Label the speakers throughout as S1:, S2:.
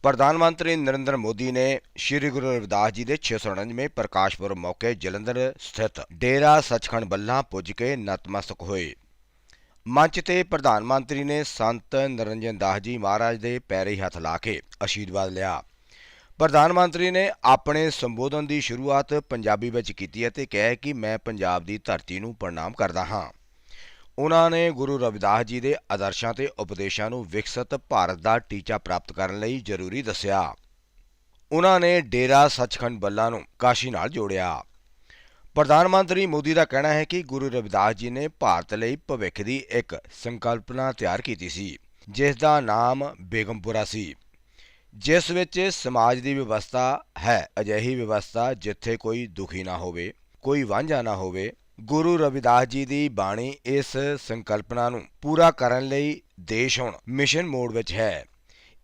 S1: प्रधानमंत्री नरेंद्र मोदी ने श्री गुरु रविदास जी के 649वें प्रकाश पुरब मौके जलंधर स्थित डेरा सचखंड बल्ला पुज के नतमस्तक होए। मंच ते प्रधानमंत्री ने संत निरंजन दास जी महाराज के पैरे हथ ला के आशीर्वाद लिया। प्रधानमंत्री ने अपने संबोधन की शुरुआत पंजाबी विच कीती ते कहा कि मैं पंजाब की धरती नूं प्रणाम करदा हां। उन्होंने गुरु रविदास जी के आदर्शों ते उपदेशों को विकसित भारत का टीचा प्राप्त करने लई जरूरी दस्सिया। उन्होंने डेरा सचखंड बल्ला नूं काशी नाल जोड़िया। प्रधानमंत्री मोदी का कहना है कि गुरु रविदास जी ने भारत लई भविख की एक संकल्पना तैयार की सी, जिसका नाम बेगमपुरा सी, जिस विच समाज की व्यवस्था है अजिही व्यवस्था जिथे कोई दुखी ना होवे, कोई वांझा ना होवे। गुरु रविदास जी की बाणी इस संकल्पना नूं पूरा करन लई देश हुण मिशन मोड विच है।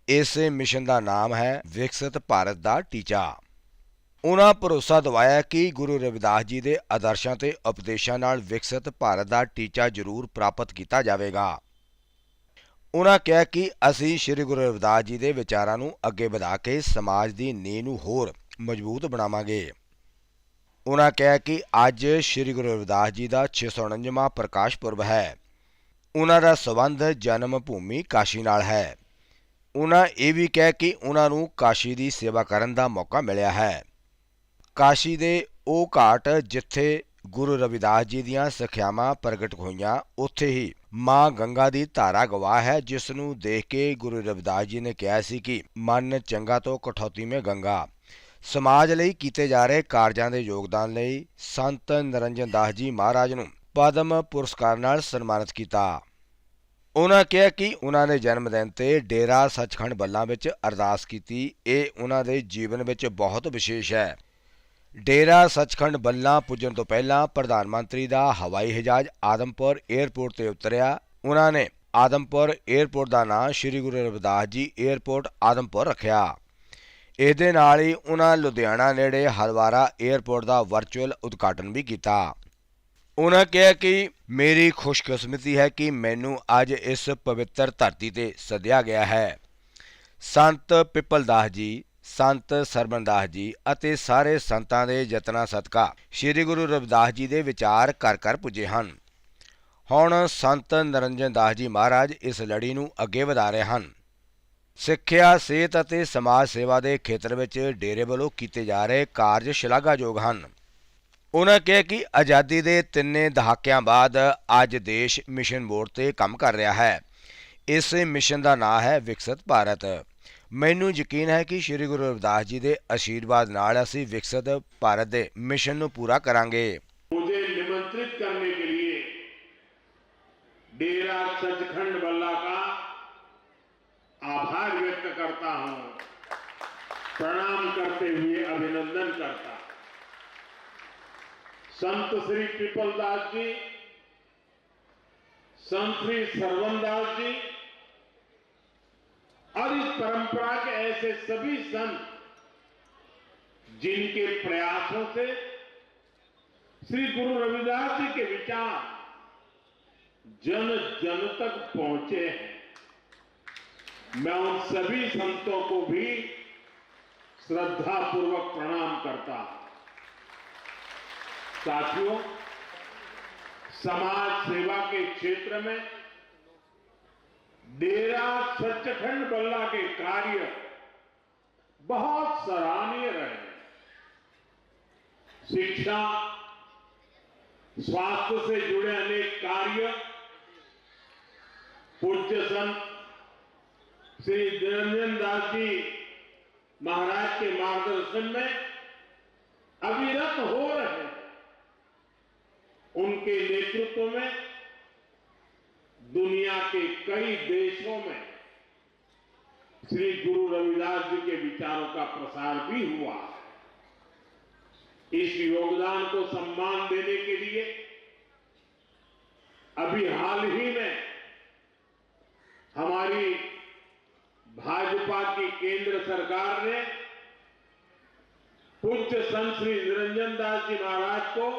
S1: इस मिशन का नाम है विकसित भारत का टीचा। उन्हां भरोसा दवाया कि गुरु रविदास जी के आदर्शों ते उपदेशों नाल विकसित भारत का टीचा जरूर प्राप्त किया जाएगा। उन्हां कहा कि असीं श्री गुरु रविदास जी के विचारां नूं अगे वधा के समाज की नींह नूं होर मजबूत बनावांगे। उन्होंने कहा कि अज श्री गुरु रविदास जी का 649वां प्रकाश पुरब है। उन्होंने संबंध जन्म भूमि काशी नाल है। उन्होंने ये भी कहा कि उन्होंने काशी की सेवा करने का मौका मिलया है। काशी दे ओ घाट जिथे गुरु रविदास जी दीयां सिक्ख्यावां प्रगट होईयां, उत्थे ही मां गंगा की धारा गवाह है, जिसनूं देख के गुरु रविदास जी ने कहा सी कि मन चंगा तो कठौती में गंगा। समाज लई कीते जा रहे कारजां दे योगदान लई संत निरंजन दास जी महाराज नूं पद्म पुरस्कार नाल सन्मानित किया। उन्होंने कहा कि उन्होंने जन्मदिन ते डेरा सचखंड बल्ला विच अरदास कीती। ये उन्होंने जीवन विच बहुत विशेष है। डेरा सचखंड बल्ला पुजन तो पहला प्रधानमंत्री का हवाई जहाज आदमपुर एयरपोर्ट ते उतरिया। उन्होंने आदमपुर एयरपोर्ट का नाम श्री गुरु रविदास जी एयरपोर्ट आदमपुर रखिया। ਇਹਦੇ ਨਾਲ ही उन्होंने लुधियाना नेड़े हलवारा एयरपोर्ट का वर्चुअल उद्घाटन भी किया। उन्होंने कहा कि मेरी खुशकिस्मती है कि मैनू अज इस पवित्र धरती ते सद्या गया है। संत पिपल दास जी, संत सरबन दास जी अते सारे संतां दे यत्नां सदका श्री गुरु रविदास जी के विचार घर घर पुजे हैं। हुण संत निरंजन दास जी महाराज इस लड़ी नूं अगे वधा रहे हैं। सिक्ख्या, सेहत ਅਤੇ समाज सेवा के खेत्र में डेरे वालों किए जा रहे कारज शलाघायोग हैं। उन्होंने कहा कि आज़ादी के 3 दहाकिਆਂ बाद अज देश मिशन मोड पर काम कर रहा है। इस मिशन का नाम है विकसित भारत। मैनू यकीन है कि श्री गुरु रविदास जी के आशीर्वाद नाल असीं विकसित भारत के मिशन नूं पूरा करांगे।
S2: मुझे निमंत्रित करने के लिए डेरा सचखंड बल्ला का आभार व्यक्त करता हूं, प्रणाम करते हुए अभिनंदन करता। संत श्री पिपल दास जी, संत श्री सरवन दास जी और इस परंपरा के ऐसे सभी संत जिनके प्रयासों से श्री गुरु रविदास जी के विचार जन जन तक पहुंचे हैं। मैं उन सभी संतों को भी श्रद्धापूर्वक प्रणाम करता हूं। साथियों, समाज सेवा के क्षेत्र में डेरा सचखंड बल्ला के कार्य बहुत सराहनीय रहे। शिक्षा, स्वास्थ्य से जुड़े अनेक कार्य पूज्य संत श्री निरंजन दास जी महाराज के मार्गदर्शन में अविरत हो रहे हैं। उनके नेतृत्व में दुनिया के कई देशों में श्री गुरु रविदास जी के विचारों का प्रसार भी हुआ। इस योगदान को सम्मान देने के लिए अभी हाल ही में हमारी भाजपा की केंद्र सरकार ने पूज्य संत श्री निरंजन दास जी महाराज को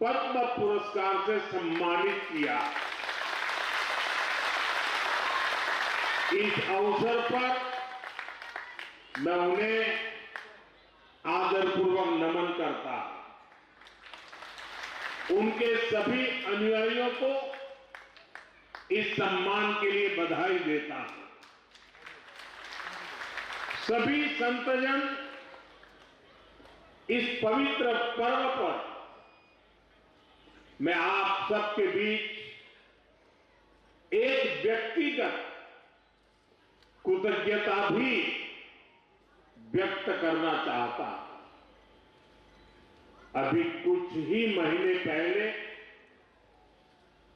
S2: पद्म पुरस्कार से सम्मानित किया। इस अवसर पर मैं उन्हें आदरपूर्वक नमन करता हूं। उनके सभी अनुयायियों को इस सम्मान के लिए बधाई देता हूं। सभी संतजन इस पवित्र पर्व पर मैं आप सबके बीच एक व्यक्तिगत कृतज्ञता भी व्यक्त करना चाहता हूं। अभी कुछ ही महीने पहले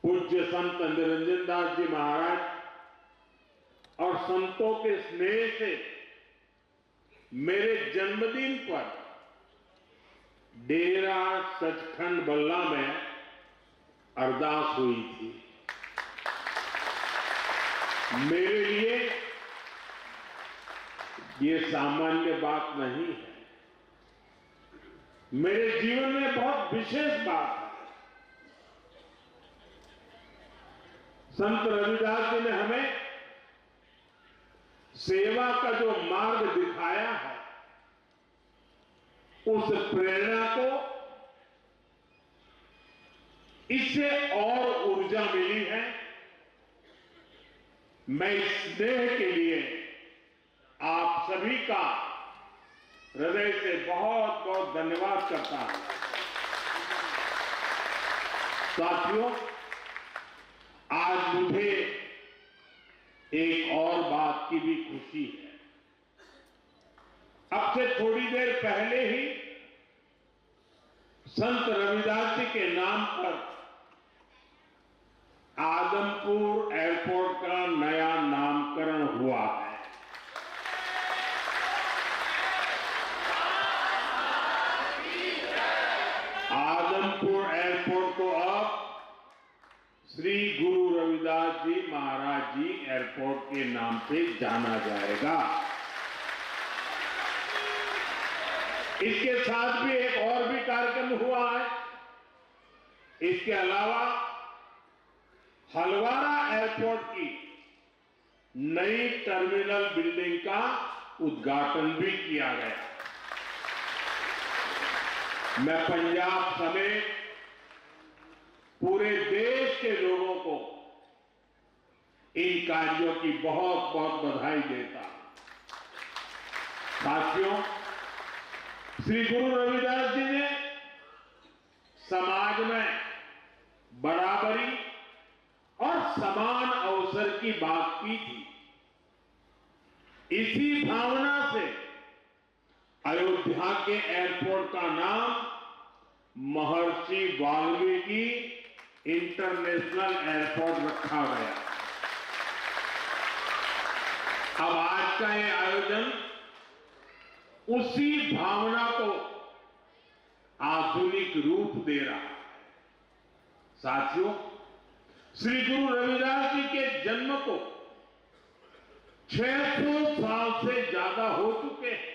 S2: पूज्य संत निरंजन दास जी महाराज और संतों के स्नेह से मेरे जन्मदिन पर डेरा सचखंड बल्ला में अरदास हुई थी। मेरे लिए ये सामान्य बात नहीं है, मेरे जीवन में बहुत विशेष बात है। संत रविदास जी ने हमें सेवा का जो मार्ग दिखाया है, उस प्रेरणा को इससे और ऊर्जा मिली है। मैं इस स्नेह के लिए आप सभी का हृदय से बहुत बहुत धन्यवाद करता हूं। साथियों, आज मुझे एक और बात की भी खुशी है। अब से थोड़ी देर पहले ही संत रविदास जी के नाम पर आदमपुर एयरपोर्ट का नया नामकरण हुआ है। आदमपुर एयरपोर्ट को अब श्री गुरु रविदास जी महाराज जी एयरपोर्ट के नाम से जाना जाएगा। इसके साथ भी एक और भी कार्यक्रम हुआ है। इसके अलावा हलवारा एयरपोर्ट की नई टर्मिनल बिल्डिंग का उद्घाटन भी किया गया। मैं पंजाब समेत पूरे देश के लोगों को इन कार्यों की बहुत बहुत बधाई देता हूं। साथियों, श्री गुरु रविदास जी ने समाज में बराबरी और समान अवसर की बात की थी। इसी भावना से अयोध्या के एयरपोर्ट का नाम महर्षि वाल्मीकि इंटरनेशनल एयरपोर्ट रखा गया। अब आज का ये आयोजन उसी भावना को आधुनिक रूप दे रहा है। साथियों, श्री गुरु रविदास जी के जन्म को 600 साल से ज्यादा हो चुके हैं,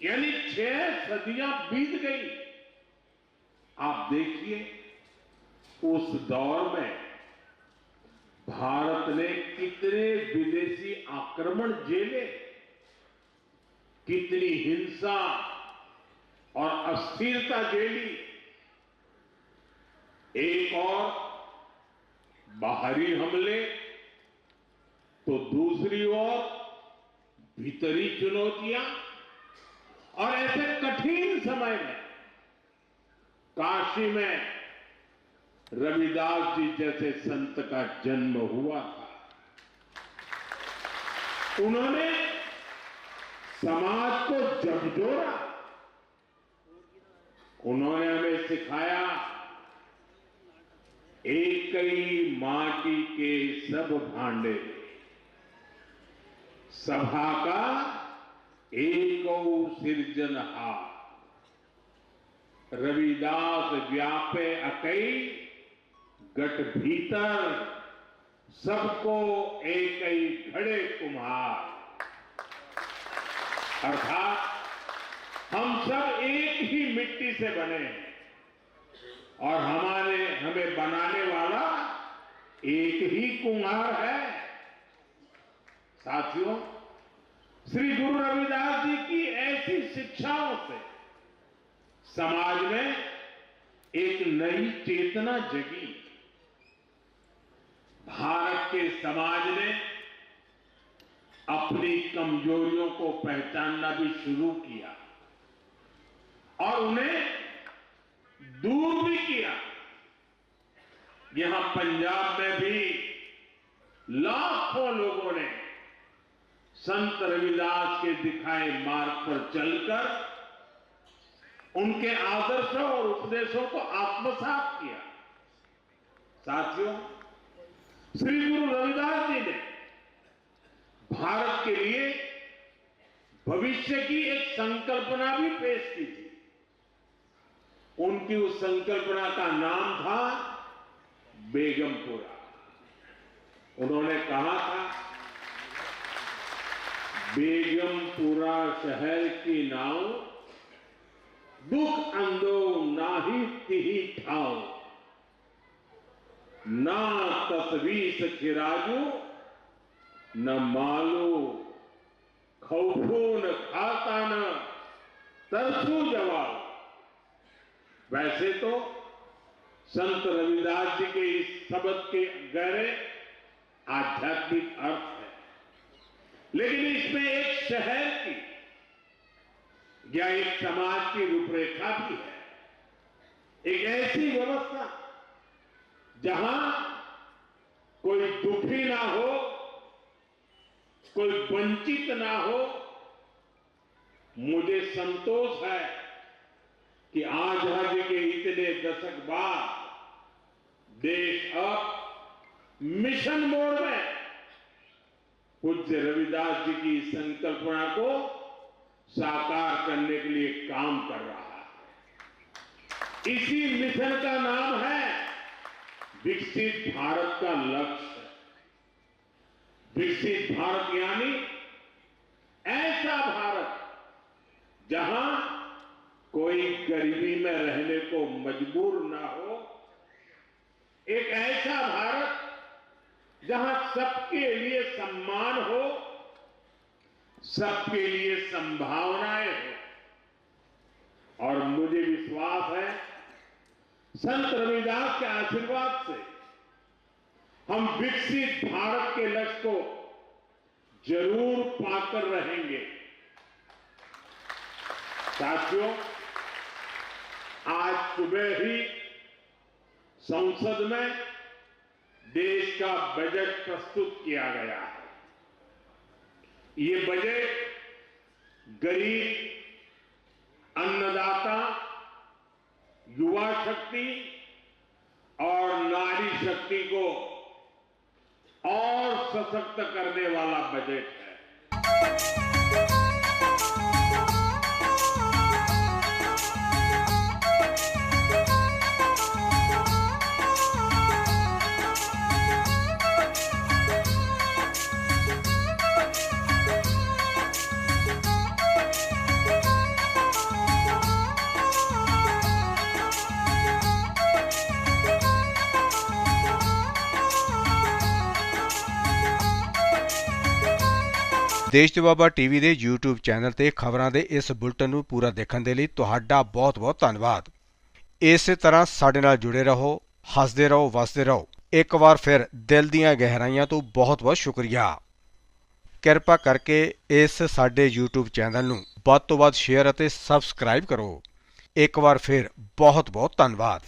S2: यानी 6 सदियां बीत गई। आप देखिए, उस दौर में भारत ने कितने विदेशी आक्रमण झेले, कितनी हिंसा और अस्थिरता झेली। एक और बाहरी हमले, तो दूसरी ओर भीतरी चुनौतियां, और ऐसे कठिन समय में काशी में रविदास जी जैसे संत का जन्म हुआ था। उन्होंने समाज को झकझोरा। उन्होंने हमें सिखाया, एक ही माटी के सब भांडे, सभा का एको सिरजनहार। रविदास व्यापे अकई गट भीतर, सबको एक ही घड़े कुम्हार। अर्थात हम सब एक ही मिट्टी से बने हैं और हमें बनाने वाला एक ही कुम्हार है। साथियों, श्री गुरु रविदास जी की ऐसी शिक्षाओं से समाज में एक नई चेतना जगी। भारत के समाज ने अपनी कमजोरियों को पहचानना भी शुरू किया और उन्हें दूर भी किया। यहां पंजाब में भी लाखों लोगों ने संत रविदास के दिखाए मार्ग पर चलकर उनके आदर्शों और उपदेशों को आत्मसात किया। साथियों, श्री गुरु रविदास जी ने भारत के लिए भविष्य की एक संकल्पना भी पेश की थी। उनकी उस संकल्पना का नाम था बेगमपुरा। उन्होंने कहा था, बेगमपुरा शहर की नाव दुख अंदो नाही तिही ठाव, ना तस्वीस खिराजू न मालो खौफो न खाता न तरसू जवाब। वैसे तो संत रविदास जी के इस शब्द के गहरे आध्यात्मिक अर्थ है, लेकिन इसमें एक शहर की या एक समाज की रूपरेखा भी है। एक ऐसी व्यवस्था जहां कोई दुखी ना हो, कोई वंचित ना हो। मुझे संतोष है कि आजादी के इतने दशक बाद देश अब मिशन मोड में पूज्य रविदास जी की संकल्पना को साकार करने के लिए काम कर रहा है। इसी मिशन का नाम है विकसित भारत का लक्ष्य। विकसित भारत यानी ऐसा भारत जहां कोई गरीबी में रहने को मजबूर ना हो। एक ऐसा भारत जहां सबके लिए सम्मान हो, सबके लिए संभावनाएं हो। और मुझे विश्वास है संत रविदास के आशीर्वाद से हम विकसित भारत के लक्ष्य को जरूर पाकर रहेंगे। साथियों, आज सुबह ही संसद में देश का बजट प्रस्तुत किया गया है। ये बजट गरीब, अन्नदाता, युवा शक्ति और नारी शक्ति को और सशक्त करने वाला बजट है।
S1: ਦੇਸ਼ ਦੇ ਬਾਬਾ ਟੀਵੀ ਦੇ YouTube ਚੈਨਲ ਤੇ ਖਬਰਾਂ ਦੇ ਇਸ ਬੁਲਟਨ ਨੂੰ ਪੂਰਾ ਦੇਖਣ ਦੇ ਲਈ ਤੁਹਾਡਾ ਬਹੁਤ-ਬਹੁਤ ਧੰਨਵਾਦ। ਇਸੇ ਤਰ੍ਹਾਂ ਸਾਡੇ ਨਾਲ ਜੁੜੇ ਰਹੋ, ਹੱਸਦੇ ਰਹੋ, ਵਸਦੇ ਰਹੋ। ਇੱਕ ਵਾਰ ਫਿਰ ਦਿਲ ਦੀਆਂ ਗਹਿਰਾਈਆਂ ਤੋਂ ਬਹੁਤ-ਬਹੁਤ ਸ਼ੁਕਰੀਆ। ਕਿਰਪਾ ਕਰਕੇ ਇਸ ਸਾਡੇ YouTube ਚੈਨਲ ਨੂੰ ਵੱਧ ਤੋਂ ਵੱਧ ਸ਼ੇਅਰ ਅਤੇ ਸਬਸਕ੍ਰਾਈਬ ਕਰੋ। ਇੱਕ ਵਾਰ ਫਿਰ ਬਹੁਤ-ਬਹੁਤ ਧੰਨਵਾਦ।